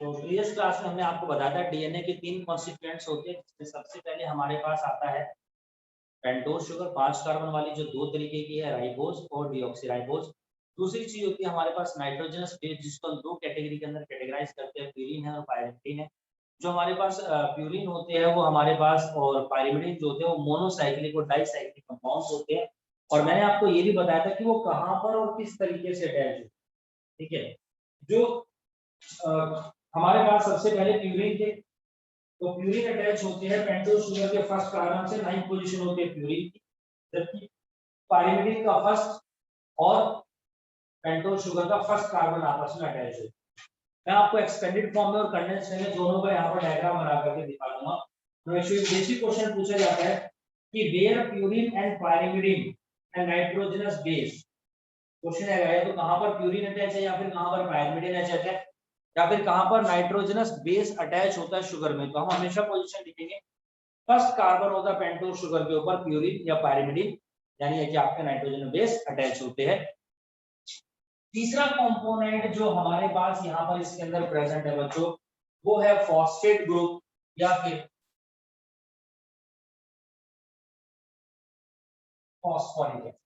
तो previous class में हमने आपको बताया था डीएनए के 3 कॉन्स्टिट्यूएंट्स होते हैं, जिसमें सबसे पहले हमारे पास आता है पेंटोज शुगर 5 कार्बन वाली, जो 2 तरीके की है, राइबोज और डीऑक्सीराइबोज। दूसरी चीज होती है हमारे पास नाइट्रोजनस बेस, जिसको हम 2 कैटेगरी के अंदर कैटेगराइज करते हैं, प्यूरिन है और पायरिमिडीन है। जो हमारे पास प्यूरिन होते हैं वो हमारे पास, और पायरिमिडीन जो होते हैं वो मोनोसाइक्लिक और डाइसाइक्लिक कंपाउंड्स होते हैं। और मैंने आपको ये भी बताया था कि वो कहाँ पर और किस तरीके से अटैच है। ठीक है, जो हमारे पास सबसे पहले प्यूरिन थे, तो प्यूरिन अटैच होते हैं पेंटोज शुगर के फर्स्ट कार्बन से, 9th पोजीशन होती है प्यूरिन की, जबकि पायरिमिडीन का फर्स्ट और पेंटोज शुगर का फर्स्ट कार्बन आपस में अटैच होते हैं। मैं आपको एक्सपेंडेड फॉर्म में और कंडेंस्ड में दोनों का यहाँ पर डायग्राम बना करके दिखा दूंगा। तो बेसिक क्वेश्चन पूछा जाता है कि where purine and pyrimidine and nitrogenous base, question है तो कहां पर प्यूरिन अटैच है या फिर कहां पर पायरिमिडीन अटैच है या फिर कहां पर नाइट्रोजनस बेस अटैच होता है शुगर में, तो हम हमेशा पोजीशन लिखेंगे फर्स्ट कार्बन होता है पेंटोज शुगर के ऊपर प्यूरिन या पायरिमिडीन, यानी कि आपके नाइट्रोजन बेस अटैच होते हैं। तीसरा कंपोनेंट जो हमारे पास यहाँ पर इसके अंदर प्रेजेंट है बच्चों, वो है फॉस्फेट ग्रुप या फिर फॉस्फोरिक एसिड।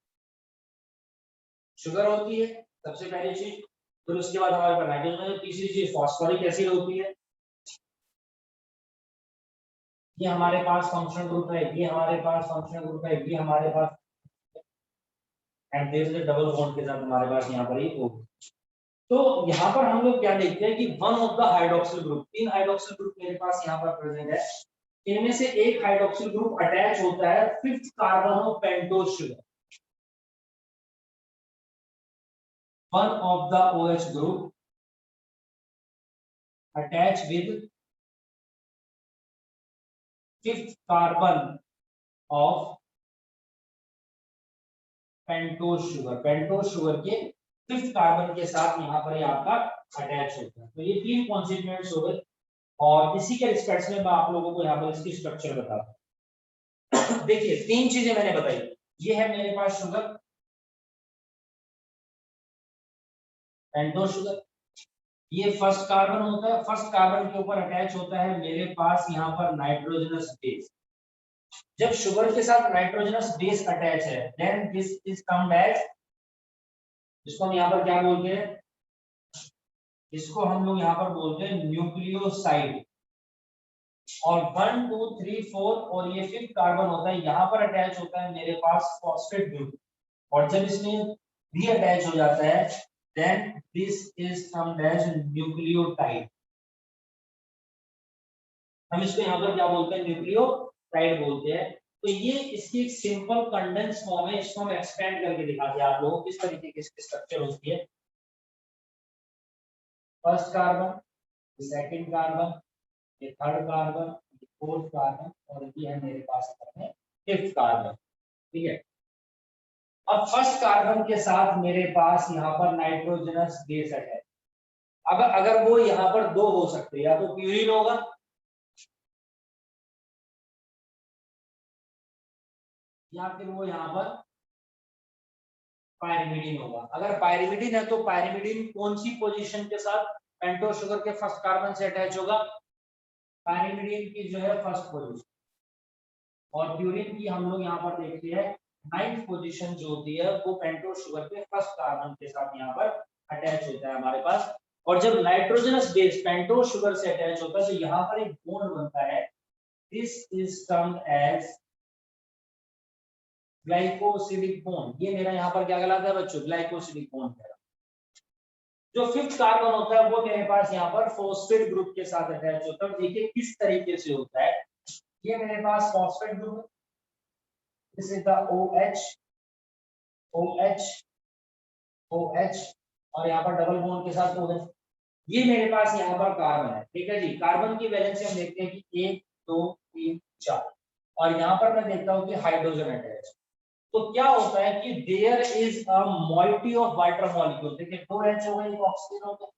शुगर होती है सबसे पहली चीज, फिर उसके बाद हमारे पास नाइट्रोजन, तीसरी चीज फॉस्फोरिक एसिड होती है। ये हमारे पास फंक्शनल ग्रुप है, ये हमारे पास फंक्शनल ग्रुप है, ये हमारे पास, and there is a double bond के साथ हमारे पास यहाँ पर ये O। तो यहाँ पर हम लोग क्या देखते हैं कि one of the hydroxyl group, 3 hydroxyl group मेरे पास यहाँ पर प्रेजेंट है, इनमें से एक हाइड्रोक्सिल ग्रुप अटैच होता है 5th carbon of pentose sugar. One of the OH group attach with 5th carbon of pentose sugar, pentose sugar के 5th कार्बन के साथ यहाँ पर ये आपका अटैच होता है। तो ये 3 कॉन्स्टिट्यूएंट्स हो गए, और इसी के रिस्पेक्ट में मैं आप लोगों को यहाँ पर इसकी स्ट्रक्चर बताता हूँ। देखिए 3 चीजें मैंने बताई, ये है मेरे पास शुगर, पेंटोज शुगर, ये फर्स्ट कार्बन होता है, फर्स्ट कार्बन के ऊपर अटैच होता है मेरे पास यहाँ पर नाइट्रोजनस बेस। जब शुगर के साथ नाइट्रोजनस बेस अटैच है, then this is termed as, जिसको हम यहाँ पर क्या बोलते हैं, इसको हम लोग यहाँ पर बोलते हैं न्यूक्लियोसाइड। और 1 2 3 4 और ये 5th कार्बन होता है, यहाँ पर अटैच होता है मेरे पास फॉस्फेट ग्रुप, और जब इसमें भी अटैच हो जाता है then this is termed as nucleotide. हम इसको यहाँ पर क्या बोलते हैं, न्यूक्लियोटाइड बोलते हैं। तो ये इसकी एक सिंपल कंडेंस फॉर्म है, इसको हम एक्सपेंड करके दिखाते हैं आप लोगों को किस तरीके की इसकी स्ट्रक्चर होती है। फर्स्ट कार्बन, सेकंड कार्बन, ये थर्ड कार्बन, ये फोर्थ कार्बन, और ये है मेरे पास 5th कार्बन। ठीक है, अब फर्स्ट कार्बन के साथ मेरे पास यहाँ पर नाइट्रोजनस बेस है। अगर वो यहाँ पर 2 हो सकते हैं, या तो प्यूरिन होगा या फिर वो यहाँ पर पायरिमिडीन होगा। अगर पायरिमिडीन है तो पायरिमिडीन कौन सी पोजीशन के साथ पेंटोज शुगर के फर्स्ट कार्बन से अटैच होगा, पायरिमिडीन की जो है फर्स्ट पोजीशन, और प्यूरिन की हम लोग यहाँ पर देखते हैं 9th पोजीशन जो होती है वो पेंटोज शुगर के फर्स्ट कार्बन के साथ यहाँ पर अटैच होता है हमारे पास। और जब नाइट्रोजनस बेस पेंटोज शुगर से अटैच होता है तो यहाँ पर एक बॉन्ड बनता है, this is termed as glycosidic bond. ये मेरा यहाँ पर क्या कहलाता है बच्चों, ग्लाइकोसिलिक बॉन्ड है। जो 5th कार्बन होता है वो मेरे पास यहाँ पर फॉस्फेट ग्रुप के साथ अटैच होता है। देखिए किस तरीके से होता है, ये मेरे पास फॉस्फेट ग्रुप है, this is the OH OH OH, और यहाँ पर डबल बॉन्ड के साथ OH। ये मेरे पास यहाँ पर कार्बन है। ठीक है जी, कार्बन की वैलेंसी हम देखते हैं कि 1 2 3 4, और यहाँ पर मैं देखता हूँ कि हाइड्रोजन अटैच। तो क्या होता है कि there is a moiety of water molecule. देखिए 2 H हो गए, एक ऑक्सीजन हो गया,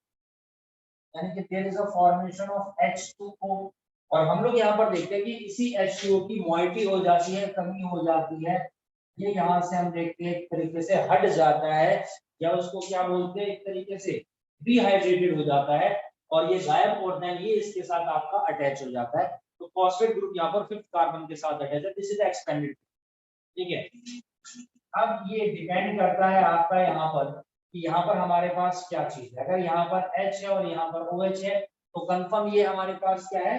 यानी कि there is a formation of H2O। और हम लोग यहाँ पर देखते हैं कि इसी H2O की मॉइटी हो जाती है, कमी हो जाती है, ये यहाँ से हम देखते हैं एक तरीके से हट जाता है, या उसको क्या बोलते हैं, एक तरीके से डिहाइड्रेटेड हो जाता है। और ये गायब और देन ये इसके साथ आपका अटैच हो जाता है। तो फॉस्फेट ग्रुप यहाँ पर 5th कार्बन के साथ अटैच है। दिस इज एक्सपेंडेड, ठीक है। अब ये डिपेंड करता है आपका यहाँ पर कि यहाँ पर हमारे पास क्या चीज है। अगर यहाँ पर H है और यहाँ पर OH है तो कंफर्म ये हमारे पास क्या है,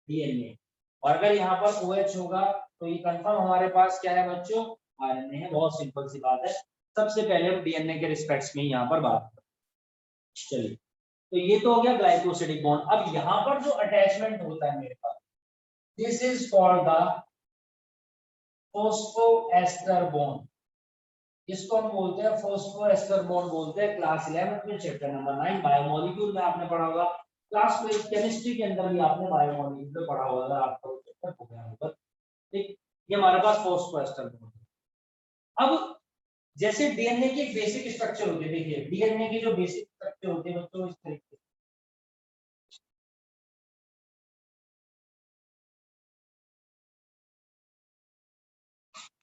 डीएनए। और अगर यहाँ पर OH होगा तो ये कंफर्म हमारे पास क्या है बच्चों, आरएनए है। बहुत सिंपल सी बात है। सबसे पहले हम डीएनए के रिस्पेक्ट्स में यहाँ पर बात करें। चलिए, तो ये तो हो गया ग्लाइकोसिडिक बॉन्ड। अब यहाँ पर जो अटैचमेंट होता है मेरे पास, this is called the phosphoester bond. इसको हम बोलते हैं फॉस्फोएस्टर बॉन्ड बोलते हैं। क्लास 11 में चैप्टर नंबर 9 बायोमोलिक्यूल में आपने पढ़ा होगा। क्लास 12 केमिस्ट्री के अंदर भी आपने बायोमोलिक्यूल में पढ़ा होगा, आपको चैप्टर हो गया होगा। ठीक, ये हमारे पास फॉस्फोएस्टर बॉन्ड। अब जैसे डीएनए की बेसिक स्ट्रक्चर होती है, देखिए डीएनए की जो बेसिक स्ट्रक्चर होती है बच्चों इस तरीके से।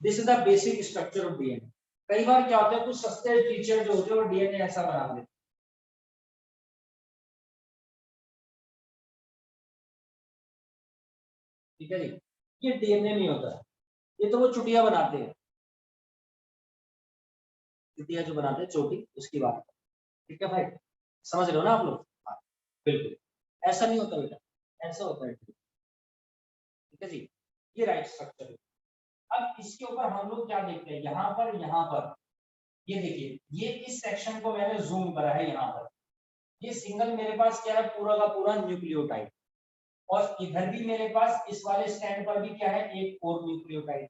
This is the basic structure of DNA. कई बार क्या होता है, कुछ सस्ते टीचर जो होते हैं वो डीएनए ऐसा बना देते हैं, ठीक है जी। ये डीएनए नहीं होता है, ये तो वो चुटिया बनाते हैं, चुटिया जो बनाते हैं चोटी, उसकी बात। ठीक है भाई, समझ रहे हो ना आप लोग? हाँ, बिल्कुल ऐसा नहीं होता बेटा, ऐसा होता है। ठीक है जी, ये राइट स्ट्रक्चर है। अब इसके ऊपर हम लोग क्या देखते हैं, यहाँ पर ये देखिए, ये इस सेक्शन को मैंने जूम करा है यहाँ पर। ये सिंगल मेरे पास क्या है, पूरा का पूरा न्यूक्लियोटाइड। और इधर भी मेरे पास इस वाले स्टैंड पर भी क्या है, एक और न्यूक्लियोटाइड।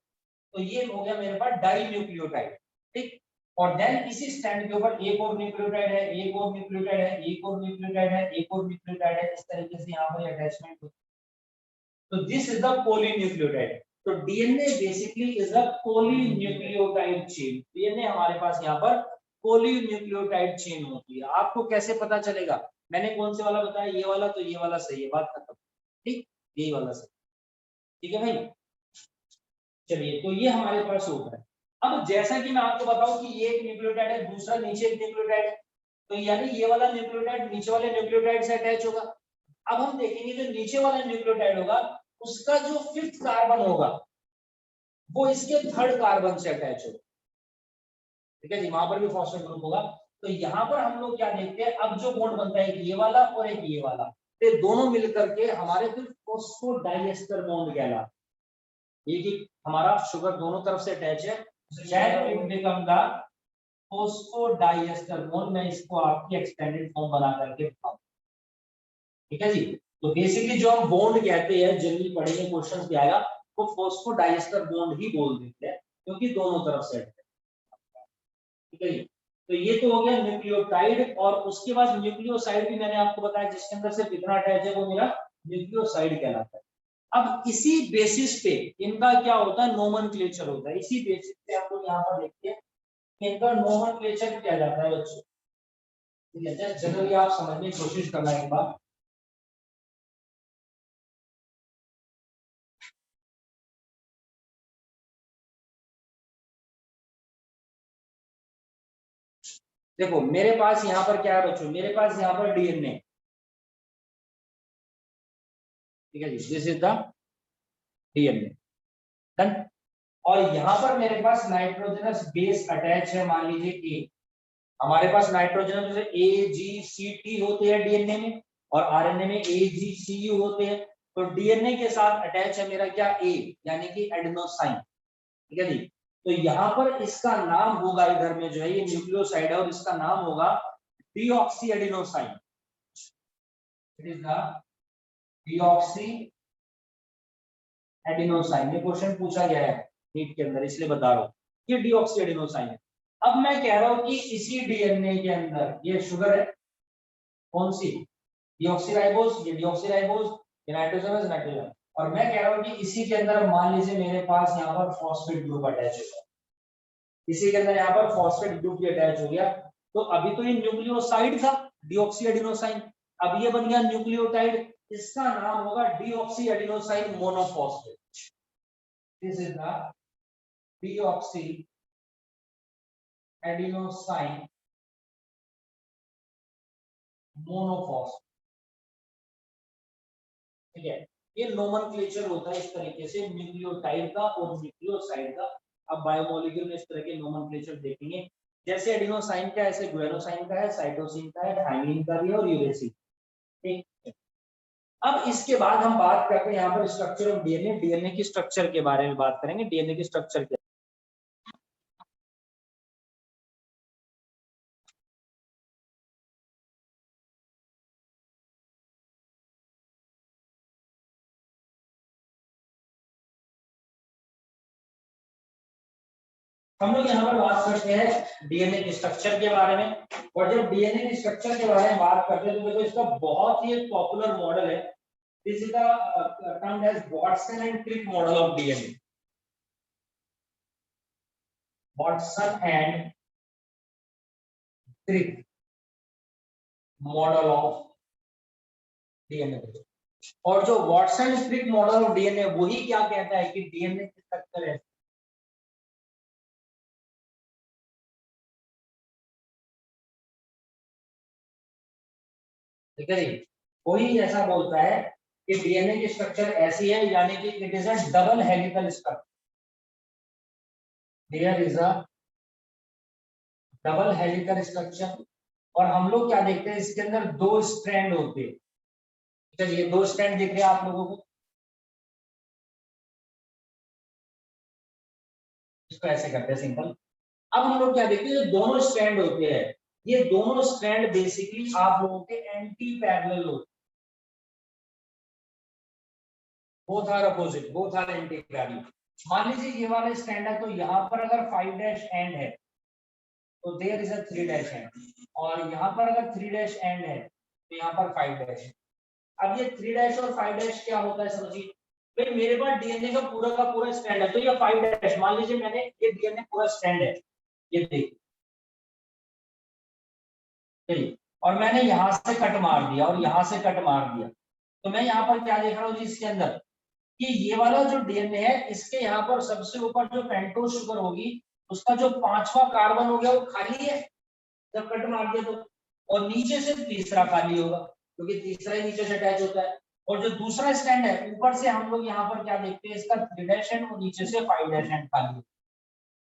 तो ये हो गया मेरे पास डाई न्यूक्लियोटाइड, ठीक। और देन इसी स्टैंड के ऊपर एक और न्यूक्लियोटाइड है, एक और न्यूक्लियोटाइड है, एक और न्यूक्लियोटाइड है, एक और न्यूक्लियोटाइड है। इस तरीके से यहाँ पर अटैचमेंट होती है। तो दिस इज द पॉलीन्यूक्लियोटाइड। तो DNA basically is the polynucleotide chain. DNA हमारे पास यहाँ पर पॉलीन्यूक्लियोटाइड चेन होती है। आपको कैसे पता चलेगा, मैंने कौन से वाला बताया, ये वाला, तो ये वाला सही है, बात खत्म। ठीक, यही वाला सही, ठीक है भाई। चलिए, तो ये हमारे पास होता है। अब जैसा कि मैं आपको बताऊं कि ये एक न्यूक्लियोटाइड है, दूसरा नीचे एक न्यूक्लियोटाइड है, तो यानी ये वाला न्यूक्लियोटाइड नीचे वाले न्यूक्लियोटाइड से अटैच होगा। अब हम देखेंगे जो नीचे वाला न्यूक्लियोटाइड होगा उसका जो 5th कार्बन होगा वो इसके 3rd कार्बन से अटैच होगा, ठीक है जी। वहां पर भी फॉस्फेट ग्रुप होगा। तो यहाँ पर हम लोग क्या देखते हैं, अब जो बॉन्ड बनता है एक ये वाला और एक ये वाला, तो दोनों मिलकर के हमारे फिर फॉस्फोडाइएस्टर बॉन्ड कहलाता है। ये कि हमारा शुगर दोनों तरफ से अटैच है, then it become the phosphodiester bond. मैं इसको आपकी एक्सटेंडेड फॉर्म बना करके बताऊं, ठीक है जी। तो बेसिकली जो हम बॉन्ड कहते हैं, जनरली पढ़ेंगे, क्वेश्चंस भी आएगा, वो फॉस्फोडाइएस्टर बॉन्ड ही बोल देते हैं क्योंकि दोनों तरफ से अटैच है, ठीक है जी। तो ये तो हो गया न्यूक्लियोटाइड। और उसके बाद न्यूक्लियोसाइड भी मैंने आपको बताया, जिसके अंदर से कितना अटैच है वो मेरा न्यूक्लियोसाइड कहलाता है। अब इसी बेसिस पे इनका क्या होता है, नोमेनक्लेचर होता है। इसी बेसिस पे हम लोग यहाँ पर देखते हैं इनका नोमेनक्लेचर किया जाता है बच्चों, ठीक है। जनरली आप समझने की कोशिश करना एक बार। देखो मेरे पास यहाँ पर क्या है बच्चों, मेरे पास यहाँ पर डीएनए, ठीक है जी, this is the DNA, done. और यहाँ पर मेरे पास नाइट्रोजनस बेस अटैच है, मान लीजिए ए। हमारे पास नाइट्रोजन जैसे AGCT होते हैं डीएनए में, और आरएनए में AGCU होते हैं। तो डीएनए के साथ अटैच है मेरा क्या, ए, यानी कि एडेनोसाइन, ठीक है जी। तो यहाँ पर इसका नाम होगा, इधर में जो है ये न्यूक्लियोसाइड है और इसका नाम होगा deoxy adenosine. It is the deoxy adenosine. ये क्वेश्चन पूछा गया है नीट के अंदर, इसलिए बता रहा हूँ ये डीऑक्सी एडिनोसाइन है। अब मैं कह रहा हूं कि इसी डीएनए के अंदर ये शुगर है, कौन सी, डीऑक्सीराइबोज, ये डीऑक्सीराइबोज, ये नाइट्रोजन, नाइट्रोजन। और मैं कह रहा हूं कि इसी के अंदर मान लीजिए मेरे पास यहाँ पर फॉस्फेट ग्रुप अटैच है, इसी के अंदर यहाँ पर फॉस्फेट ग्रुप भी अटैच हो गया। तो अभी तो ये न्यूक्लियोसाइड था डीऑक्सी एडिनोसाइन, अब ये बन गया न्यूक्लियोटाइड। इसका नाम होगा deoxy adenosine monophosphate. This is the deoxy adenosine monophosphate. ठीक है, ये नोमेनक्लेचर होता है इस तरीके से न्यूक्लियोटाइड का और न्यूक्लियोसाइड का। अब बायोमोलिक्यूल में इस तरह के नोमेनक्लेचर देखेंगे, जैसे एडिनोसाइन का ऐसे ग्वानोसाइन का है, साइटोसिन का है, थाइमिन का भी है और यूरेसिल। ठीक है, अब इसके बाद हम बात करते हैं यहाँ पर स्ट्रक्चर ऑफ डीएनए। डीएनए की स्ट्रक्चर के बारे में बात करेंगे। डीएनए की स्ट्रक्चर क्या, हम लोग यहाँ पर बात करते हैं डीएनए के स्ट्रक्चर के बारे में। और जब डीएनए के स्ट्रक्चर के बारे में बात करते हैं तो देखो इसका बहुत ही पॉपुलर मॉडल है, this is the term as Watson and Crick model of DNA. Watson and Crick model of DNA. और जो Watson Crick model of DNA वही क्या कहता है कि डीएनए की स्ट्रक्चर है, ठीक है जी, कोई ऐसा बोलता है कि डीएनए की स्ट्रक्चर ऐसी है, यानी कि it is a double helical structure. There is a double helical structure. और हम लोग क्या देखते हैं, इसके अंदर दो स्ट्रैंड होते हैं। चलिए, दो स्ट्रैंड दिख रहे हैं आप लोगों को, इसको ऐसे करते हैं सिंपल। अब हम लोग क्या देखते हैं, जो दोनों स्ट्रैंड होते हैं, ये दोनों स्ट्रैंड बेसिकली आप लोगों के एंटी पैरेलल होते हैं। Both are opposite, both are anti parallel. मान लीजिए ये वाला स्ट्रैंड है, तो यहाँ पर अगर 5 डैश एंड है तो there is a 3 dash end, और यहाँ पर अगर 3 डैश एंड है तो यहाँ पर 5 डैश। अब ये 3 डैश और 5 डैश क्या होता है समझिए, भाई मेरे पास डीएनए का पूरा स्ट्रैंड है, तो ये 5 डैश, मान लीजिए मैंने ये डीएनए पूरा स्ट्रैंड है, ये देखिए, चलिए, और मैंने यहाँ से कट मार दिया और यहाँ से कट मार दिया, तो मैं यहाँ पर क्या देख रहा हूँ जी, इसके अंदर कि ये वाला जो डीएनए है, इसके यहाँ पर सबसे ऊपर जो पेंटोज शुगर होगी, उसका जो 5वां कार्बन हो गया वो खाली है जब कट मार दिया तो, और नीचे से तीसरा खाली होगा क्योंकि तीसरा ही नीचे से अटैच होता है। और जो दूसरा स्टैंड है, ऊपर से हम लोग यहाँ पर क्या देखते हैं, इसका 3 डैश एंड और नीचे से 5 डैश एंड खाली है।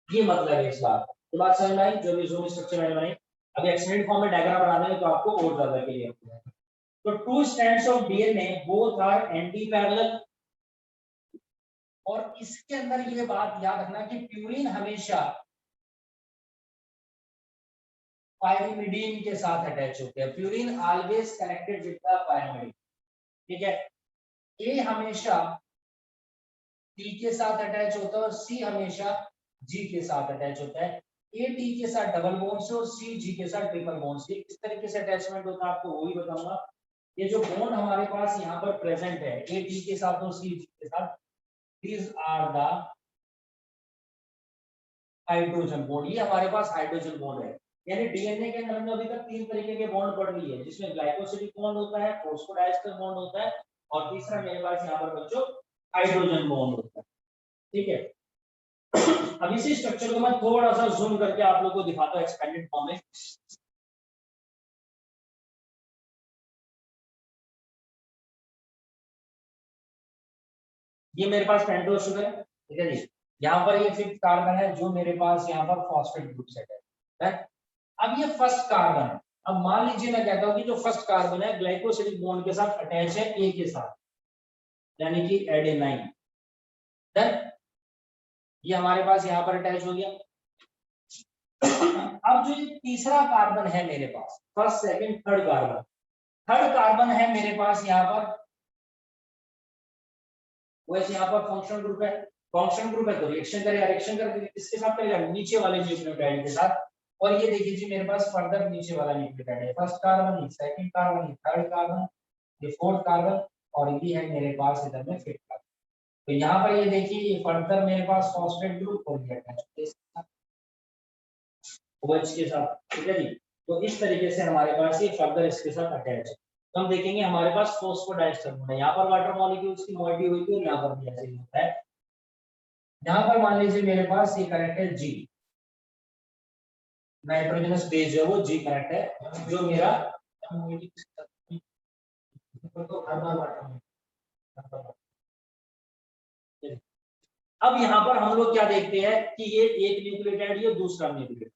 ये मतलब है इस बात, तो बात समझ में आई जो भी जोन स्ट्रक्चर मैंने बनाई। अभी एक्सटेंडेड फॉर्म में डायग्राम बना देंगे तो आपको और ज्यादा क्लियर हो जाएगा। तो two strands of DNA both are anti parallel. और इसके अंदर ये बात याद रखना कि प्यूरिन हमेशा पायरिमिडीन के साथ अटैच होते हैं। Purine always connected with the pyrimidine, ठीक है। ए हमेशा टी के साथ अटैच होता है और सी हमेशा जी के साथ अटैच होता है। ए टी के साथ डबल बॉन्ड से और सी जी के साथ ट्रिपल बॉन्ड से। किस तरीके से अटैचमेंट होता है आपको वही बताऊंगा। ये जो बॉन्ड हमारे पास यहाँ पर प्रेजेंट है ए टी के साथ और सी जी के साथ, these are the hydrogen bond. ये हमारे पास हाइड्रोजन बॉन्ड है, यानी डीएनए के अंदर हमने अभी तक 3 तरीके के बॉन्ड पढ़ लिए हैं, जिसमें ग्लाइकोसिडिक बॉन्ड होता है, फॉस्फोडाइस्टर बॉन्ड होता है, और तीसरा मेरे पास यहाँ पर बच्चों हाइड्रोजन बॉन्ड होता है, ठीक है। अब इसी स्ट्रक्चर को मैं थोड़ा सा जूम करके आप लोगों को दिखाता हूँ एक्सपेंडेड फॉर्म में। ये मेरे पास पेंटोज शुगर है, ठीक है जी। यहाँ पर ये 5th कार्बन है जो मेरे पास यहाँ पर फॉस्फेट ग्रुप सेट है। अब ये फर्स्ट कार्बन है। अब मान लीजिए मैं कहता हूँ कि जो फर्स्ट कार्बन है ग्लाइकोसिडिक बॉन्ड के साथ अटैच है ए के साथ, यानी कि एडेनाइन। देन ये हमारे पास यहाँ पर अटैच हो गया। अब जो ये तीसरा कार्बन है मेरे पास, first second third carbon, third carbon है मेरे पास यहाँ पर, वैसे यहाँ पर फंक्शनल ग्रुप है। फंक्शनल ग्रुप है तो रिएक्शन करेगा, रिएक्शन करके किसके साथ करेगा, नीचे वाले न्यूक्लियोटाइड के साथ। और ये देखिए जी मेरे पास फर्दर नीचे वाला न्यूक्लियोटाइड है, first carbon, second carbon, third carbon, ये फोर्थ कार्बन, और ये है मेरे पास इधर में 5th कार्बन। तो यहाँ पर ये देखिए ये फर्दर मेरे पास फॉस्फेट ग्रुप और ये अटैच है OH के साथ, ठीक है जी। तो इस तरीके से हमारे पास ये फर्दर इसके साथ अटैच है। तो हम देखेंगे हमारे पास फॉस्फोडाइस्टर बॉन्ड है, यहाँ पर वाटर मॉलिक्यूल्स की मोइटी हुई थी और यहाँ पर भी ऐसे ही होता है। यहाँ पर मान लीजिए मेरे पास ये करेक्ट है जी, नाइट्रोजनस बेस जो है वो जी करेक्ट है, जो मेरा अब यहाँ पर हम लोग क्या देखते हैं कि ये एक न्यूक्लियोटाइड, ये दूसरा न्यूक्लियोटाइड।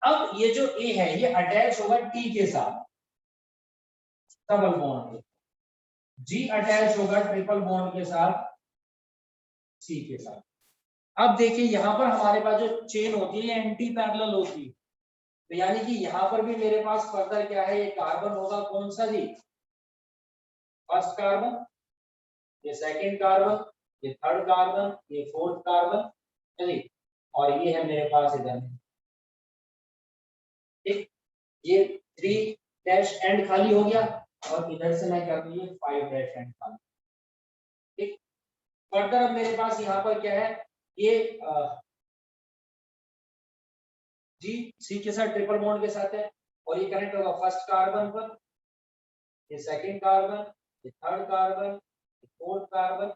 अब ये जो ए है ये अटैच होगा टी के साथ डबल बॉन्ड के, जी अटैच होगा ट्रिपल बॉन्ड के साथ सी के साथ। अब देखिए यहाँ पर हमारे पास जो चेन होती है एंटी पैरेलल होती है, तो यानी कि यहाँ पर भी मेरे पास फर्दर क्या है, ये कार्बन होगा कौन सा जी, फर्स्ट कार्बन, ये सेकंड कार्बन, ये थर्ड कार्बन, ये फोर्थ कार्बन, चलिए, और ये है मेरे पास इधर, ठीक, ये 3 डैश एंड खाली हो गया और इधर से मैं कर दूं ये 5 डैश एंड खाली, ठीक। फर्दर अब मेरे पास यहाँ पर क्या है, ये जी सी के साथ ट्रिपल बॉन्ड के साथ है और ये कनेक्ट होगा फर्स्ट कार्बन पर, ये सेकंड कार्बन, ये थर्ड कार्बन, ये फोर्थ कार्बन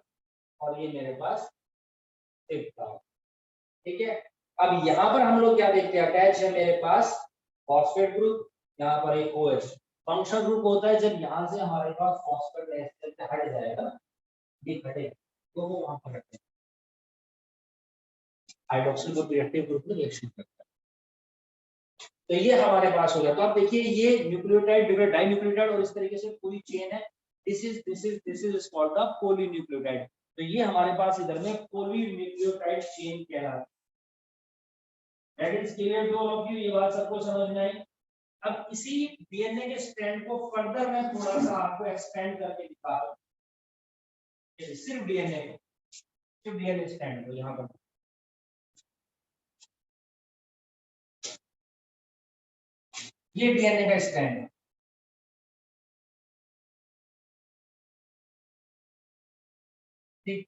और ये मेरे पास फिफ्थ कार्बन, ठीक है। अब यहाँ पर हम लोग क्या देखते हैं, अटैच है मेरे पास फॉस्फेट ग्रुप, यहाँ पर एक OH फंक्शनल ग्रुप होता है, जब यहाँ से हमारे पास फॉस्फेट एस्टर से हट जाएगा ना, ये हटे तो वो वहां पर हटे हाइड्रोक्सिल ग्रुप रिएक्टिव ग्रुप में रिएक्शन करता है, तो ये हमारे पास हो गया। तो आप देखिए ये न्यूक्लियोटाइड डाई न्यूक्लियोटाइड और इस तरीके से पूरी चेन है, this is called the polynucleotide. तो ये हमारे पास इधर में पॉलीन्यूक्लियोटाइड चेन कहलाता है। That is clear to all of you, ये बात सबको समझ में आई। अब इसी डीएनए के स्ट्रैंड को फर्दर मैं थोड़ा सा आपको एक्सपेंड करके दिखा रहा हूं, सिर्फ डीएनए को, सिर्फ डीएनए स्ट्रैंड को, यहाँ पर ये डीएनए का स्ट्रैंड है, ठीक।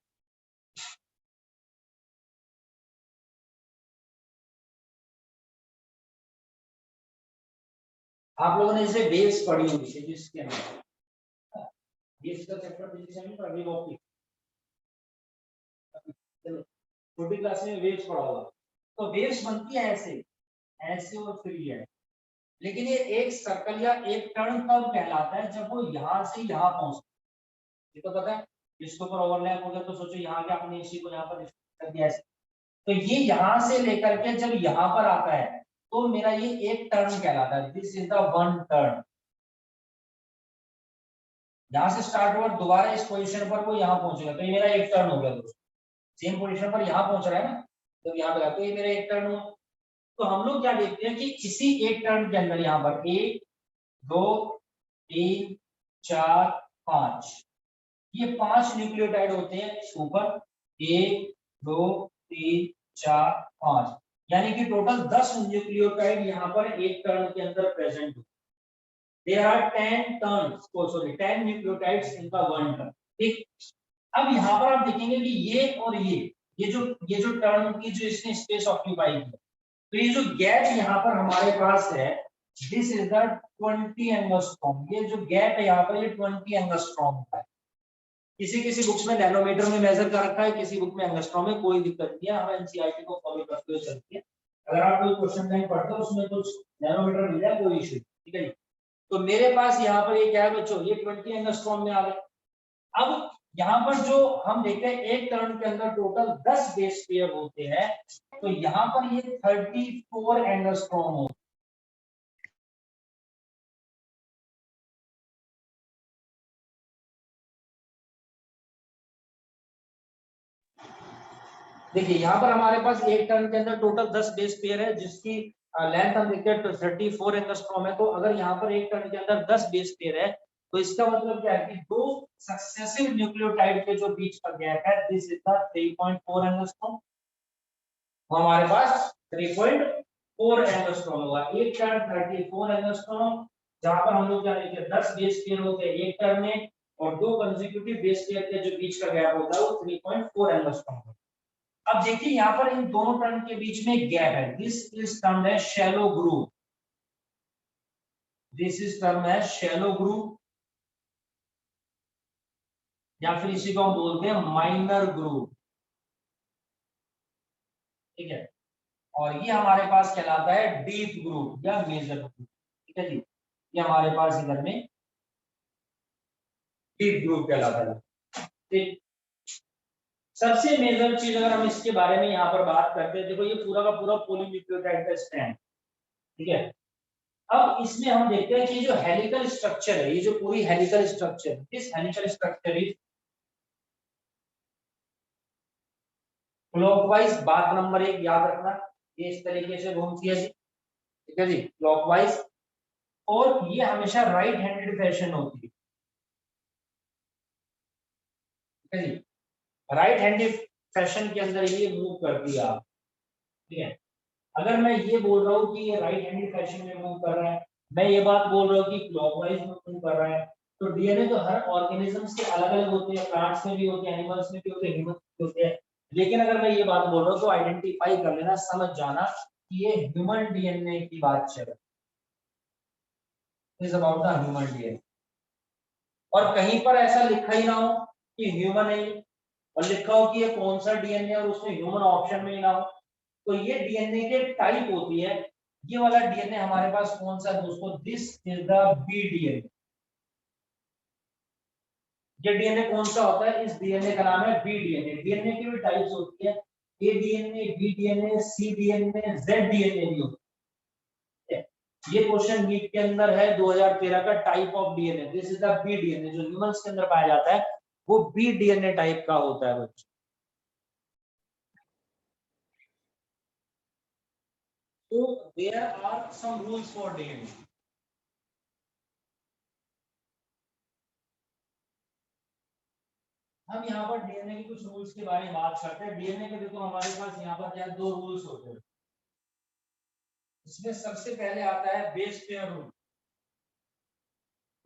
आप लोगों ने जैसे वेव्स पढ़ी होगी फिजिक्स के अंदर, वेव्स का चैप्टर फिजिक्स में पढ़ी होगी, चलो छोटी क्लास में वेव्स पढ़ा होगा। तो वेव्स बनती है ऐसे, ऐसे और फिर ये, लेकिन ये एक सर्कल या एक टर्न कब कहलाता है, जब वो यहाँ से यहाँ पहुंचता है, ये तो पता है, इसके ऊपर ओवरलैप हो गया तो सोचो यहाँ के आपने इसी को यहाँ पर कर दिया ऐसे, तो ये यहाँ से लेकर के जब यहाँ पर आता है तो मेरा ये एक टर्न कहलाता है, this is the one turn. यहाँ से स्टार्ट हुआ दोबारा इस पोजीशन पर वो यहाँ पहुंचेगा, तो ये मेरा एक टर्न हो गया दोस्तों, सेम पोजीशन पर यहाँ पहुंच रहा है ना, तो यहाँ पे तो ये मेरा एक टर्न हुआ। तो हम लोग क्या देखते हैं कि इसी एक टर्न के अंदर यहाँ पर 1 2 3 4 5, ये 5 न्यूक्लियोटाइड होते हैं ऊपर, 1 2 3 4 5, यानी कि टोटल 10 न्यूक्लियोटाइड यहाँ पर एक टर्न के अंदर प्रेजेंट होते। There are 10 turns, oh sorry 10 nucleotides in the one turn, ठीक। अब यहाँ पर आप देखेंगे कि ये और ये जो टर्न की जो इसने स्पेस ऑक्यूपाई की, तो ये जो गैप यहाँ पर हमारे पास है, दिस इज द 20 एंगस्ट्रॉम, ये जो गैप है यहाँ पर ये 20 एंगस्ट्रॉम का है। किसी बुक्स में नैनोमीटर में मेजर कर रखा है, किसी बुक में एंगस्ट्रॉम में, कोई दिक्कत नहीं है, हम एनसीईआरटी को फॉलो करते हुए चलते हैं। अगर आप कोई क्वेश्चन नहीं पढ़ते उसमें कुछ नैनोमीटर मिल जाए कोई इशू, ठीक है। तो मेरे पास यहाँ पर ये क्या है बच्चों, ये 20 एंगस्ट्रॉम में आ गए। अब यहाँ पर जो हम देखते हैं एक टर्न के अंदर टोटल 10 बेस पेयर होते हैं, तो यहाँ पर ये 34 एंगस्ट्रॉम होते हैं। देखिए यहाँ पर हमारे पास एक टर्न के अंदर टोटल 10 बेस पेयर है, जिसकी लेंथ हम देखते हैं 34 एंगस्ट्रॉम है। तो अगर यहाँ पर एक टर्न के अंदर 10 बेस पेयर है, तो इसका मतलब क्या है कि दो सक्सेसिव न्यूक्लियोटाइड के जो बीच का गैप है, दिस इज द 3.4 एंगस्ट्रॉम, तो हमारे पास 3.4 एंगस्ट्रॉम होगा। एक टर्न 34 एंगस्ट्रॉम, जहां पर हम लोग क्या देखते हैं 10 बेस पेयर होते हैं एक टर्न में, और दो कंसेक्यूटिव बेस पेयर के जो बीच का गैप होता है वो 3.4 एंगस्ट्रॉम है। अब देखिए यहाँ पर इन दोनों टर्न के बीच में गैप है, this is termed as shallow groove, this is termed as shallow groove, या फिर इसी को हम बोलते हैं माइनर ग्रूव, ठीक है। और ये हमारे पास कहलाता है डीप ग्रूव या मेजर ग्रूव, ठीक है जी। ये हमारे पास इधर में डीप ग्रूव कहलाता है। ठीक। सबसे मेजर चीज अगर हम इसके बारे में यहाँ पर बात करते हैं, देखो ये पूरा का पूरा पॉलीन्यूक्लियोटाइड का स्ट्रैंड, ठीक है। अब इसमें हम देखते हैं कि जो हेलिकल स्ट्रक्चर है, ये जो पूरी हेलिकल स्ट्रक्चर, इस हेलिकल स्ट्रक्चर इज क्लॉकवाइज। बात नंबर 1 याद रखना, ये इस तरीके से घूमती है जी, ठीक है जी, क्लॉकवाइज, और ये हमेशा राइट हैंडेड फैशन होती है, ठीक है जी, राइट हैंडेड फैशन के अंदर ये मूव करती है, ठीक है। अगर मैं ये बोल रहा हूँ कि ये राइट हैंडेड फैशन में मूव कर रहा है, मैं ये बात बोल रहा हूँ कि क्लॉकवाइज में मूव कर रहा है, तो डीएनए तो हर ऑर्गेनिजम्स के अलग अलग होते हैं, प्लांट्स में भी होते हैं, एनिमल्स में भी होते हैं, ह्यूमंस में भी होते हैं। लेकिन अगर मैं ये बात बोल रहा हूँ तो आइडेंटिफाई कर लेना, समझ जाना कि ये ह्यूमन डीएनए की बात चल रही है, is about the human DNA. और कहीं पर ऐसा लिखा ही ना हो कि ह्यूमन है, और लिखा हो कि ये कौन सा डीएनए और उसमें ह्यूमन ऑप्शन में ही ना हो, तो ये डीएनए के टाइप होती है। ये वाला डीएनए हमारे पास कौन सा है दोस्तों, this is the B DNA. ये डीएनए कौन सा होता है, इस डीएनए का नाम है बी डीएनए। डीएनए की भी टाइप्स होती है, ए डीएनए, बी डीएनए, सी डीएनए, जेड डीएनए भी होता है। ये क्वेश्चन नीट के अंदर है 2013 का, type of DNA, this is the B DNA. जो ह्यूमंस के अंदर पाया जाता है वो बी डीएनए टाइप का होता है बच्चों। So there are some rules for DNA. हम यहाँ पर डीएनए के कुछ रूल्स के बारे में बात करते हैं। डीएनए के देखो हमारे पास यहाँ पर क्या दो रूल्स होते हैं। इसमें सबसे पहले आता है base pair rule.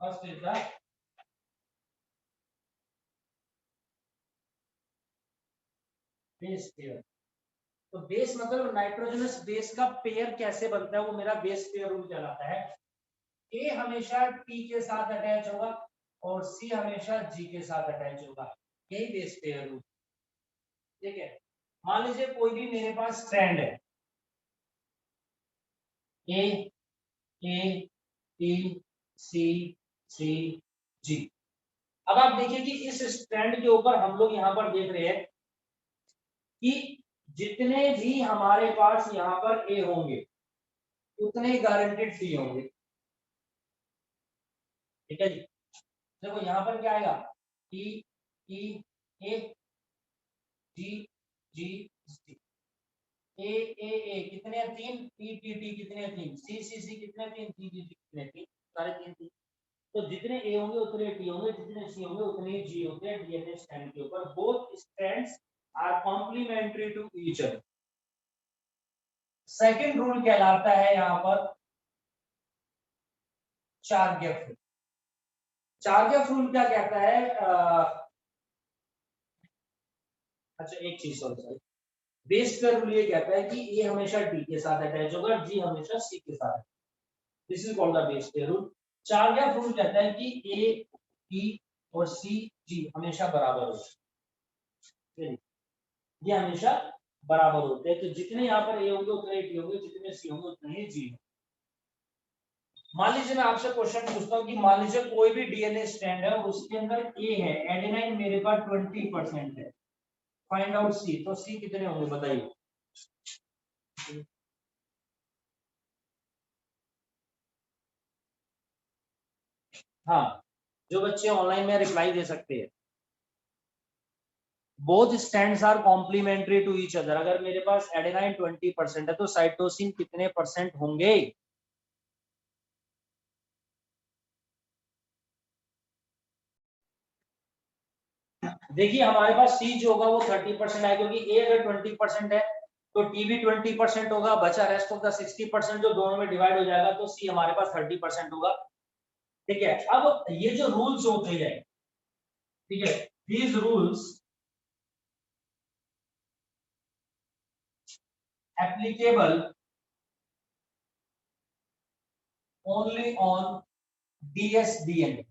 First is the base pair. तो बेस मतलब नाइट्रोजनस बेस का पेयर कैसे बनता है, वो मेरा बेस पेयर रूल कहलाता है। ए हमेशा टी के साथ अटैच होगा और सी हमेशा जी के साथ अटैच होगा, यही बेस पेयर रूल, ठीक है। मान लीजिए कोई भी मेरे पास स्ट्रैंड है, ए ए टी सी सी जी। अब आप देखिए कि इस स्ट्रैंड के ऊपर हम लोग यहाँ पर देख रहे हैं कि जितने भी हमारे पास यहाँ पर ए होंगे उतने ही गारंटेड सी होंगे, ठीक है जी। देखो यहाँ पर क्या आएगा, ई ई ए जी जी सी, ए कितने, तीन, टी टी टी कितने, तीन, सी सी सी कितने, तीन, टी टी टी कितने, तीन, सारे तीन तीन। तो जितने ए होंगे उतने टी होंगे, जितने सी होंगे उतने जी होंगे डीएनए स्ट्रैंड के ऊपर। Both strands are complementary to each other. Second rule कहलाता है यहाँ पर चार्गेफ रूल। चार्गेफ रूल क्या कहता है, अच्छा एक चीज सॉरी, बेस पेयर रूल ये कहता है कि ए हमेशा डी के साथ अटैच होगा, जी हमेशा सी के साथ। This is called the base pair rule. Chargaff rule कहता है कि ए टी और सी जी हमेशा बराबर होते हैं, ये हमेशा बराबर होते हैं। तो जितने यहाँ पर ए होंगे उतने टी होंगे, जितने सी होंगे उतने ही जी। मान लीजिए मैं आपसे क्वेश्चन पूछता हूँ कि मान लीजिए कोई भी डीएनए स्ट्रैंड है और उसके अंदर ए है, एडेनाइन मेरे पास 20% है, फाइंड आउट सी। तो सी कितने होंगे बताइए। हाँ, जो बच्चे ऑनलाइन में रिप्लाई दे सकते हैं। Both strands are complementary to each other. अगर मेरे पास एडेनाइन 20% है तो साइटोसिन कितने परसेंट होंगे। देखिए हमारे पास सी जो होगा वो 30% है, क्योंकि ए अगर 20% है तो टी भी 20% होगा, बचा रेस्ट ऑफ द 60% जो दोनों में डिवाइड हो जाएगा, तो सी हमारे पास 30% होगा, ठीक है। अब ये जो रूल्स होते हैं, ठीक है, these rules applicable only on dsDNA.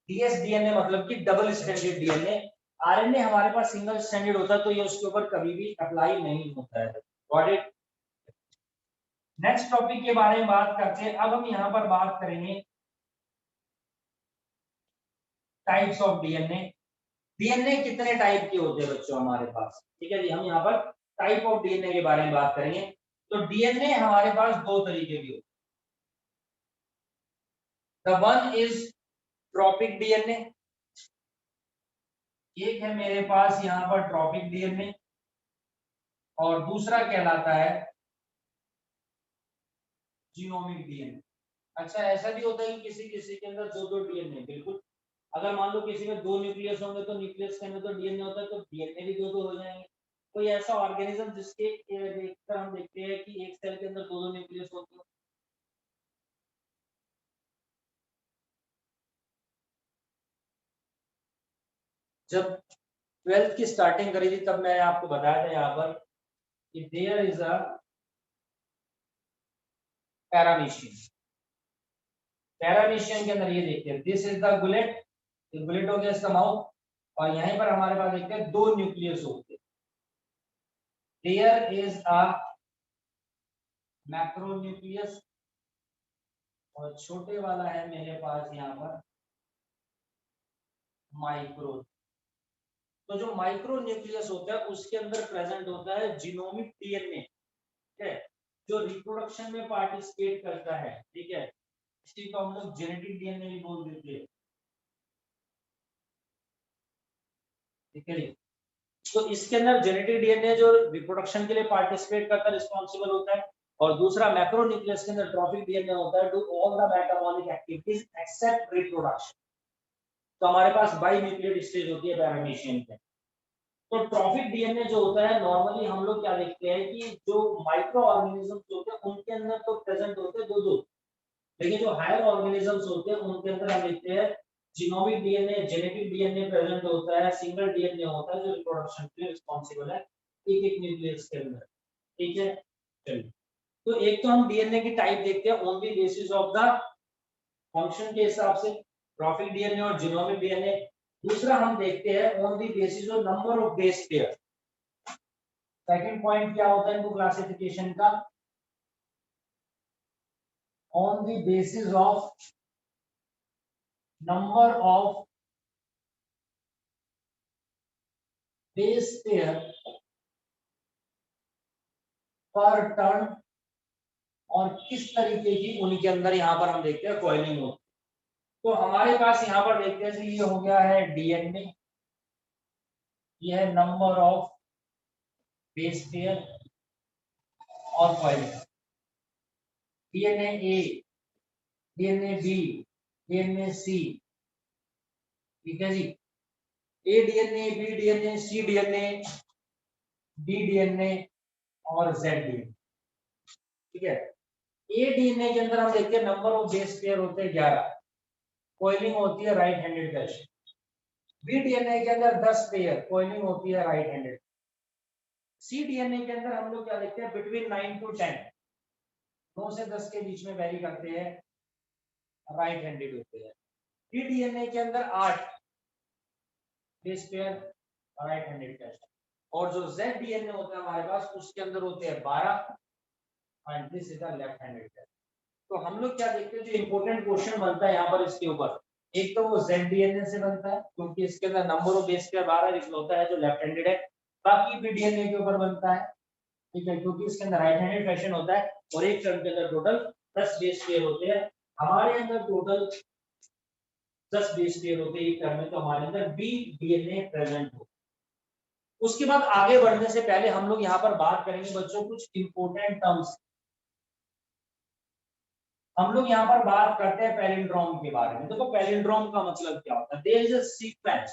DsDNA मतलब कि डबल स्ट्रैंडेड डीएनए। आरएनए हमारे पास सिंगल स्ट्रैंडेड होता है तो ये उसके ऊपर कभी भी अप्लाई नहीं होता है। Got it. नेक्स्ट टॉपिक के बारे में बात करते हैं। अब हम यहाँ पर बात करेंगे टाइप्स ऑफ डीएनए। डीएनए कितने टाइप के होते हैं बच्चों हमारे पास, ठीक है जी। हम यहाँ पर टाइप ऑफ डीएनए के बारे में बात करेंगे। तो डीएनए हमारे पास दो तरीके के होते हैं। The one is trophic DNA, एक है मेरे पास यहाँ पर ट्रॉपिक डीएनए, और दूसरा कहलाता है जीनोमिक डीएनए। अच्छा, ऐसा भी होता है कि किसी किसी के अंदर दो दो डीएनए, बिल्कुल। अगर मान लो किसी में दो न्यूक्लियस होंगे तो न्यूक्लियस के अंदर तो डीएनए होता है, तो डीएनए भी दो दो हो जाएंगे। कोई ऐसा ऑर्गेनिज्म जिसके देखकर हम देखते हैं कि एक सेल के अंदर दो दो न्यूक्लियस होते हैं। जब 12th की स्टार्टिंग करी थी तब मैंने आपको बताया था यहाँ पर कि देयर इज अ पैरामीशियन। पैरामीशियन के अंदर ये देखते हैं, दिस इज द गुलेट, ये गुलेट हो गया इसका माउथ, और यहीं पर हमारे पास देखते हैं दो न्यूक्लियस होते हैं। देयर इज अ मैक्रोन्यूक्लियस, और छोटे वाला है मेरे पास यहाँ पर माइक्रो। तो जो माइक्रो न्यूक्लियस होता है उसके अंदर प्रेजेंट होता है जीनोमिक डीएनए, ठीक है, जो रिप्रोडक्शन में पार्टिसिपेट करता है, ठीक है। इसी को हम लोग जेनेटिक डीएनए भी बोल देते हैं, ठीक है। तो इसके अंदर जेनेटिक डीएनए जो रिप्रोडक्शन के लिए पार्टिसिपेट करता है, रिस्पॉन्सिबल होता है, और दूसरा मैक्रो न्यूक्लियस के अंदर ट्रॉपिक डीएनए होता है, do all the metabolic activities except reproduction. तो हमारे पास बाई न्यूक्लियेट स्टेज होती है पैरामीशियन के। तो ट्रॉपिक डीएनए जो होता है, नॉर्मली हम लोग क्या देखते हैं कि जो माइक्रो ऑर्गेनिजम्स होते हैं उनके अंदर तो प्रेजेंट होते हैं दो दो, लेकिन जो हायर ऑर्गेनिजम्स होते हैं उनके अंदर हम देखते हैं genomic DNA, genetic DNA present होता है, सिंगल डीएनए होता है जो रिप्रोडक्शन के लिए रिस्पॉन्सिबल है एक एक न्यूक्लियस के अंदर, ठीक है। चलिए, तो एक तो हम डीएनए की टाइप देखते हैं on the basis of the function के हिसाब से, ट्रॉपिक डीएनए और जीनोमिक डीएनए। दूसरा हम देखते हैं on the basis of number of base pair. Second point क्या होता है इनको क्लासिफिकेशन का, on the basis of number of base pair पर टर्न, और किस तरीके की उनके अंदर यहाँ पर हम देखते हैं कॉइलिंग होती है। तो हमारे पास यहाँ पर देखते हैं ये हो गया है डीएनए, ये है नंबर ऑफ बेस पेयर और कॉइलिंग, डीएनए ए, डीएनए बी, डीएनए सी, ठीक है जी। ए डीएनए, बी डीएनए, सी डीएनए, डी डीएनए और जेड डीएनए, ठीक है। ए डीएनए के अंदर हम देखते हैं नंबर ऑफ बेस पेयर होते हैं 11, कॉइलिंग होती है right handed calcium. B DNA के अंदर 10 पेयर, कॉइलिंग होती है राइट हैंडेड। सी डीएनए के अंदर हम लोग क्या देखते हैं बिटवीन 9 to 10, 9 से 10 के बीच में वैरी करते हैं, राइट हैंडेड होते हैं। डी डीएनए के अंदर 8 base pair, right handed calcium. और जो जेड डीएनए होता है हमारे पास उसके अंदर होते हैं 12, and this is the left handed calcium. तो हम लोग क्या देखते हैं, जो इंपॉर्टेंट क्वेश्चन बनता है यहाँ पर इसके ऊपर, एक तो वो जेड डीएनए से बनता है क्योंकि इसके अंदर नंबर ऑफ बेस पेयर 12 होता है जो लेफ्ट हैंडेड है। बाकी भी डीएनए के ऊपर बनता है, ठीक है, क्योंकि इसके अंदर राइट हैंडेड फैशन होता है, और एक टर्म के अंदर टोटल 10 बेस पेयर होते हैं। हमारे अंदर टोटल 10 बेस पेयर होते हैं एक टर्म में, तो हमारे अंदर बी डीएनए प्रेजेंट हो। उसके बाद आगे बढ़ने से पहले हम लोग यहाँ पर बात करेंगे बच्चों कुछ इंपोर्टेंट टर्म्स। हम लोग यहाँ पर बात करते हैं पैलिंड्रोम के बारे में। देखो पैलिंड्रोम का मतलब क्या होता है, there is a sequence,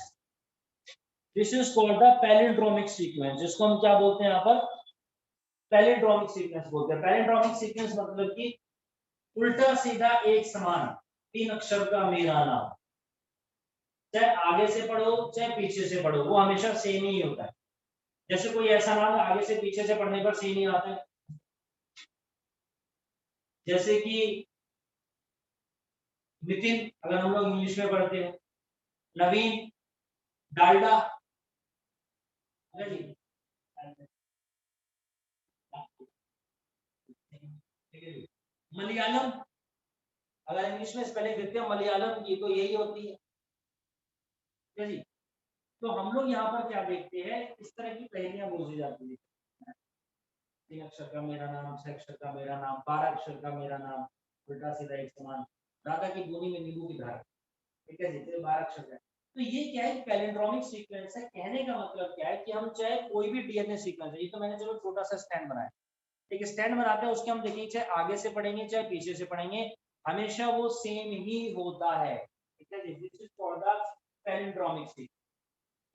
this is called the palindromic sequence, जिसको हम क्या बोलते हैं यहाँ पर पैलिंड्रोमिक सीक्वेंस बोलते हैं। पैलिंड्रोमिक सीक्वेंस मतलब कि उल्टा सीधा एक समान 3 अक्षर का मेरा नाम, चाहे आगे से पढ़ो चाहे पीछे से पढ़ो वो हमेशा सेम ही होता है। जैसे कोई ऐसा नाम आगे से पीछे से पढ़ने पर सेम ही आता है, जैसे कि नितिन अगर हम लोग इंग्लिश में पढ़ते हैं, नवीन, डालडा, है जी, मलयालम अगर इंग्लिश में स्पेलिंग देखते हैं मलयालम की तो यही होती है जी। तो हम लोग यहाँ पर क्या देखते हैं, इस तरह की पहेलियां पूछी जाती है। 3 अक्षर का मेरा नाम, 6 अक्षर का मेरा नाम, 12 अक्षर का मेरा नाम, उल्टा सीधा एक समान, राधा की बोनी में नींबू की धार। ठीक है जी, तो 12 अक्षर का। तो ये क्या है, पैलिंड्रोमिक सीक्वेंस है। कहने का मतलब क्या है कि हम चाहे कोई भी डीएनए सीक्वेंस है, ये तो मैंने चलो छोटा सा स्टैंड बनाया, एक स्टैंड बनाते हैं, उसके हम देखेंगे चाहे आगे से पढ़ेंगे चाहे पीछे से पढ़ेंगे, हमेशा वो सेम ही होता है। ठीक है जी, this is for the palindromic sequence.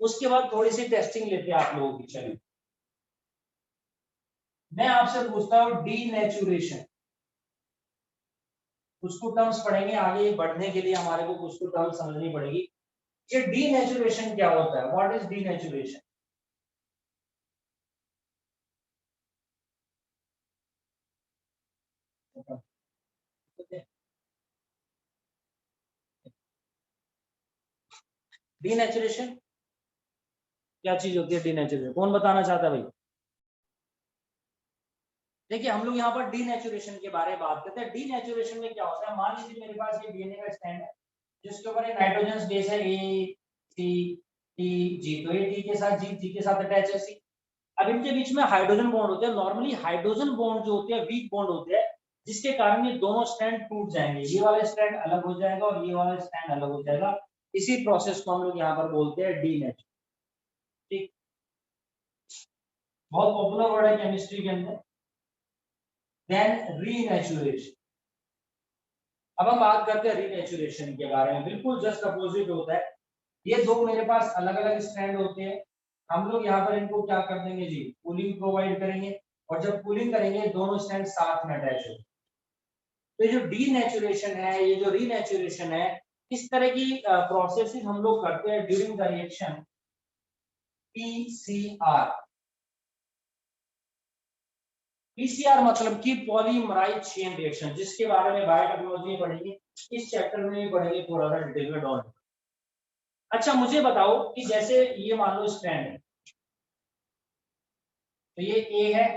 उसके बाद थोड़ी सी टेस्टिंग लेते हैं आप लोगों की। चलिए मैं आपसे पूछता हूँ डीनेचुरेशन, कुछ तो टर्म्स पढ़ेंगे आगे बढ़ने के लिए, हमारे को कुछ तो टर्म्स समझनी पड़ेगी। ये डीनेचुरेशन क्या होता है, व्हाट इज डीनेचुरेशन? डीनेचुरेशन क्या चीज होती है? डीनेचुरेशन कौन बताना चाहता है भाई? देखिए हम लोग यहाँ पर डीनेचुरेशन के बारे में बात करते हैं। डीनेचुरेशन में क्या होता है, मान लीजिए मेरे पास ये डीएनए का स्टैंड है जिसके ऊपर एक नाइट्रोजन बेस है ए सी टी जी, तो ये टी के साथ जी के साथ अटैच है सी। अब इनके बीच में हाइड्रोजन बॉन्ड होते हैं। नॉर्मली हाइड्रोजन बॉन्ड जो होते हैं वीक बॉन्ड होते हैं, जिसके कारण ये दोनों स्टैंड टूट जाएंगे, ये वाला स्टैंड अलग हो जाएगा और ये वाला स्टैंड अलग हो जाएगा। इसी प्रोसेस को हम लोग यहाँ पर बोलते हैं डीनेचुरेशन। ठीक, बहुत पॉपुलर वर्ड है केमिस्ट्री के अंदर। Then renaturation. अब हम बात करते हैं रीनेचुरेशन के बारे में। बिल्कुल जस्ट अपोजिट होता है। ये दो मेरे पास अलग अलग स्ट्रैंड होते हैं, हम लोग यहाँ पर इनको क्या कर देंगे जी, कूलिंग प्रोवाइड करेंगे, और जब कूलिंग करेंगे दोनों स्ट्रैंड साथ में अटैच होंगे। तो ये जो डीनेचुरेशन है, ये जो रीनेचुरेशन है, इस तरह की प्रोसेसेस हम लोग करते हैं during the reaction PCR. PCR मतलब कि पॉलीमराइज चेन रिएक्शन, जिसके बारे में बायोटेक्नोलॉजी में पढ़ेंगे, इस चैप्टर में भी पढ़ेंगे थोड़ा सा डिटेल में। डॉन, अच्छा मुझे बताओ कि जैसे ये मान लो स्ट्रैंड है, तो ये ए है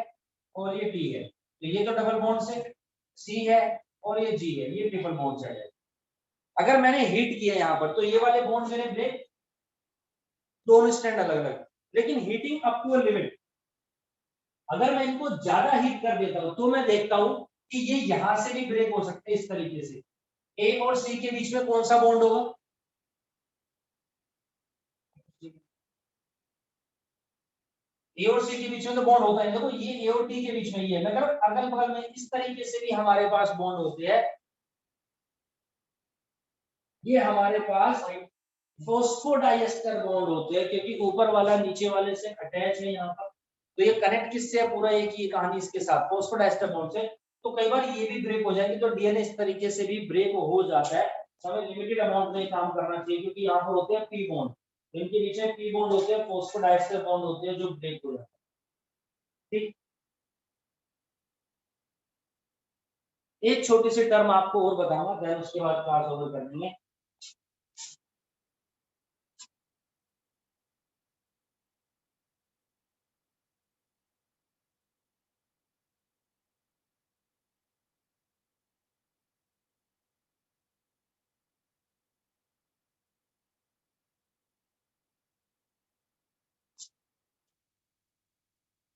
और ये टी है, तो ये तो डबल बॉन्ड से, सी है और ये जी है, ये ट्रिपल बॉन्ड से है। अगर मैंने हीट किया यहाँ पर, तो ये वाले बॉन्ड मेरे ब्रेक, दोनों स्ट्रैंड अलग अलग, लेकिन heating up to a limit. अगर मैं इनको ज्यादा हीट कर देता हूं तो मैं देखता हूं कि ये यहां से भी ब्रेक हो सकते हैं इस तरीके से। ए और सी के बीच में कौन सा बॉन्ड होगा? ए और सी के बीच में तो बॉन्ड होता है। देखो ये ए और टी के बीच में ही है, मतलब अगल बगल में इस तरीके से भी हमारे पास बॉन्ड होते हैं। ये हमारे पास फोस्फोडाइएस्टर बॉन्ड होते हैं, क्योंकि ऊपर वाला नीचे वाले से अटैच है यहाँ पर। तो ये कनेक्ट किससे है, पूरा एक ही कहानी इसके साथ, फोस्फोडाइएस्टर बॉन्ड से। तो कई बार ये भी ब्रेक हो जाएंगे, तो डीएनए इस तरीके से भी ब्रेक हो जाता है। हमें लिमिटेड अमाउंट में काम करना चाहिए, क्योंकि यहाँ पर होते हैं पी बॉन्ड, इनके बीच में पी बॉन्ड होते हैं, फोस्फोडाइएस्टर बॉन्ड होते हैं जो ब्रेक हो जाते हैं। ठीक, एक छोटी सी टर्म आपको और बताऊंगा, देन उसके बाद क्लास ओवर करनी है।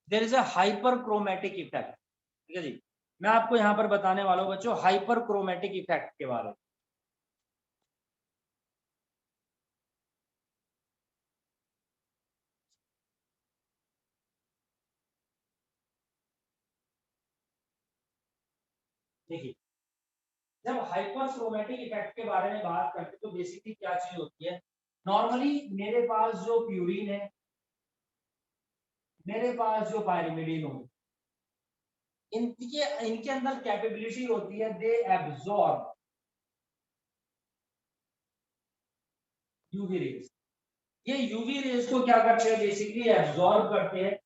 There is a hyper chromatic effect. ठीक है जी, मैं आपको यहाँ पर बताने वाला हूँ बच्चों हाइपर क्रोमैटिक इफेक्ट के बारे में। देखिए, जब हाइपर क्रोमैटिक इफेक्ट के बारे में बात करते हैं तो बेसिकली क्या चीज होती है, नॉर्मली मेरे पास जो प्यूरिन है, मेरे पास जो पायरिमिडीन हो, इनके अंदर कैपेबिलिटी होती है, दे एब्जॉर्ब यूवी रेज। ये यूवी रेज को क्या करते हैं, बेसिकली एब्जॉर्ब करते हैं।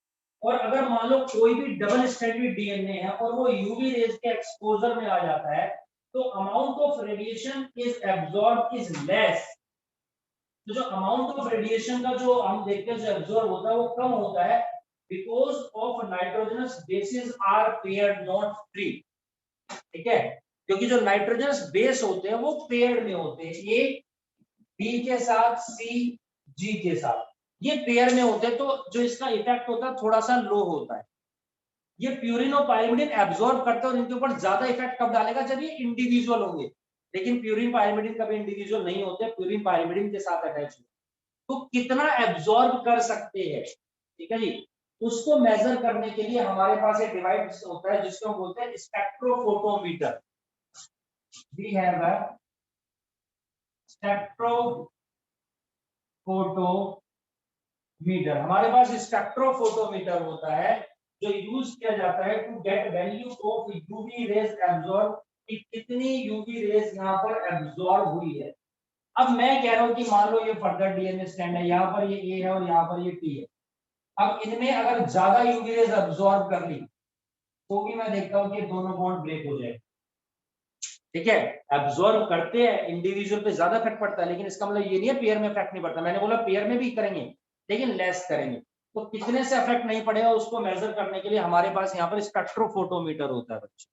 और अगर मान लो कोई भी डबल स्ट्रैंडेड डीएनए है और वो यूवी रेज के एक्सपोजर में आ जाता है, तो amount of radiation is absorb is less. तो जो अमाउंट ऑफ रेडिएशन का जो हम देखते हैं जो एब्जॉर्ब होता है वो कम होता है, because of nitrogenous bases are paired not free. ठीक है, क्योंकि जो नाइट्रोजनस बेस होते हैं वो पेयर्ड में होते हैं, ए बी के साथ, सी जी के साथ। ये पेयर में होते हैं तो जो इसका इफेक्ट होता है थोड़ा सा लो होता है। ये प्यूरिन और पाइरिमिडिन एब्जॉर्ब करते हैं और इनके ऊपर ज्यादा इफेक्ट कब डालेगा, जब ये इंडिविजुअल होंगे। लेकिन प्यूरिन पाइरिमिडिन कभी इंडिविजुअल नहीं होते, प्यूरिन पाइरिमिडिन के साथ अटैच होते। तो कितना एब्जॉर्ब कर सकते हैं, ठीक है जी, उसको मेजर करने के लिए हमारे पास एक डिवाइस होता है जिसको हम बोलते हैं spectrophotometer. We have a spectrophotometer. हमारे पास स्पेक्ट्रोफोटोमीटर होता है जो यूज किया जाता है to get value of UV rays absorb, कि कितनी यूवी रेज यहाँ पर एब्जॉर्ब हुई है। अब मैं कह रहा हूं कि मान लो ये फर्दर डीएनए स्ट्रैंड है, यहाँ पर ये ए है और यहाँ पर ये टी है। अब इनमें अगर ज्यादा यूवी रेज एब्जॉर्ब कर ली तो भी मैं देखता हूँ कि दोनों बॉन्ड ब्रेक हो जाए। ठीक है, एब्जॉर्ब करते हैं इंडिविजुअल पे ज्यादा इफेक्ट पड़ता है, लेकिन इसका मतलब ये नहीं है पेयर में इफेक्ट नहीं पड़ता। मैंने बोला पेयर में भी करेंगे लेकिन लेस करेंगे। तो कितने से इफेक्ट नहीं पड़ेगा उसको मेजर करने के लिए हमारे पास यहाँ पर स्पेक्ट्रोफोटोमीटर होता है बच्चों।